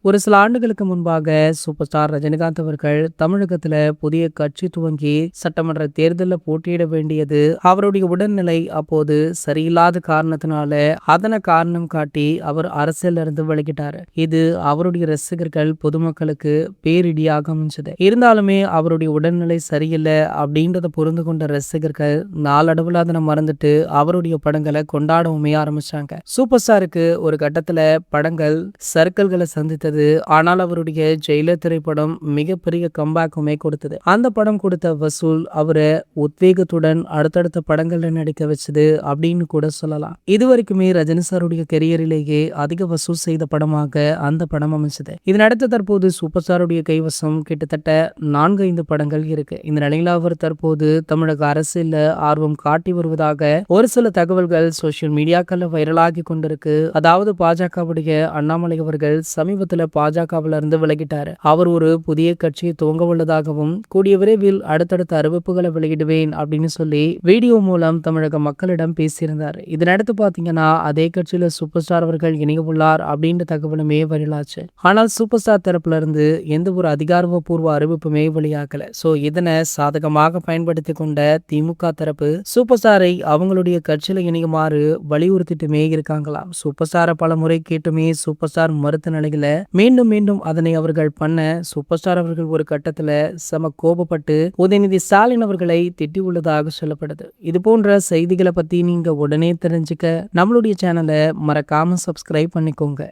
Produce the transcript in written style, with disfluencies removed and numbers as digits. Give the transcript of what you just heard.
ஒரு சில ஆண்டுகளுக்கு முன்பாக சூப்பர் ஸ்டார் ரஜினிகாந்த் அவர்கள் தமிழகத்துல புதிய கட்சி துவங்கி சட்டமன்ற தேர்தலில் போட்டியிட வேண்டியது அவருடைய உடல்நிலை அப்போது சரியில்லாத காரணத்தினால அதனை காரணம் காட்டி அவர் அரசியல்ல இருந்து விலகிட்டாரு. இது அவருடைய ரசிகர்கள் பொதுமக்களுக்கு பேரிடியாக அமைஞ்சது. இருந்தாலுமே அவருடைய உடல்நிலை சரியில்லை அப்படின்றத புரிந்து கொண்ட ரசிகர்கள் நாளடைவுல அதனை மறந்துட்டு அவருடைய படங்களை கொண்டாடவுமே ஆரம்பிச்சாங்க. சூப்பர் ஸ்டாருக்கு ஒரு கட்டத்துல படங்கள் சர்க்கிள்களை சந்தித்தது. ஆனால் அவருடைய ஜெயிலர் திரைப்படம் மிகப்பெரிய கம்பேக்குமே கொடுத்தது. அந்த படம் கொடுத்த வசூல் அவரை உத்வேகத்துடன் அடுத்தடுத்த படங்கள்ல நடிக்க வச்சது அப்படின்னு கூட சொல்லலாம். இதுவரைக்குமே ரஜினி சாருடைய கெரியரிலேயே அதிக வசூல் செய்த படமாக அந்த படம் அமைச்சது. இதனடுத்து தற்போது சூப்பர் ஸ்டாருடைய கைவசம் கிட்டத்தட்ட 4-5 படங்கள் இருக்கு. இந்த நிலையில அவர் தற்போது தமிழக அரசியல்ல ஆர்வம் காட்டி வருவதாக ஒரு சில தகவல்கள் சோசியல் மீடியாக்கள்ல வைரலாகி கொண்டிருக்கு. அதாவது பாஜகவுடைய அண்ணாமலை அவர்கள் சமீபத்தில் பாஜகவில இருந்து விலகிட்டாரு. அவர் ஒரு புதிய கட்சியை துவங்க உள்ளதாகவும் கூடிய விரைவில் அடுத்தடுத்த அறிவிப்புகளை வெளியிடுவேன் அப்படின்னு சொல்லி வீடியோ மூலம் தமிழக மக்களிடம் பேசியிருந்தார். இதனடுத்து பாத்தீங்கன்னா அதே கட்சியில சூப்பர் ஸ்டார் அவர்கள் இணைய உள்ளார் அப்படின்ற தகவலுமே வெளியாச்சு. ஆனால் சூப்பர் ஸ்டார் தரப்புல இருந்து எந்த ஒரு அதிகாரப்பூர்வ அறிவிப்புமே வெளியாகல. சோ இதனை சாதகமாக பயன்படுத்தி கொண்ட திமுக தரப்பு சூப்பர் ஸ்டாரை அவங்களுடைய கட்சியில இணையுமாறு வலியுறுத்திட்டுமே இருக்காங்களாம். சூப்பர் ஸ்டாரை பல முறை கேட்டுமே சூப்பர் ஸ்டார் மறுத்த நிலையில மீண்டும் மீண்டும் அதனை அவர்கள் பண்ண சூப்பர் ஸ்டார் அவர்கள் ஒரு கட்டத்துல செம கோபப்பட்டு உதயநிதி ஸ்டாலின் அவர்களை திட்டி உள்ளதாக சொல்லப்படுது. இது போன்ற செய்திகளை பத்தி நீங்க உடனே தெரிஞ்சுக்க நம்மளுடைய சேனலை மறக்காம சப்ஸ்கிரைப் பண்ணிக்கோங்க.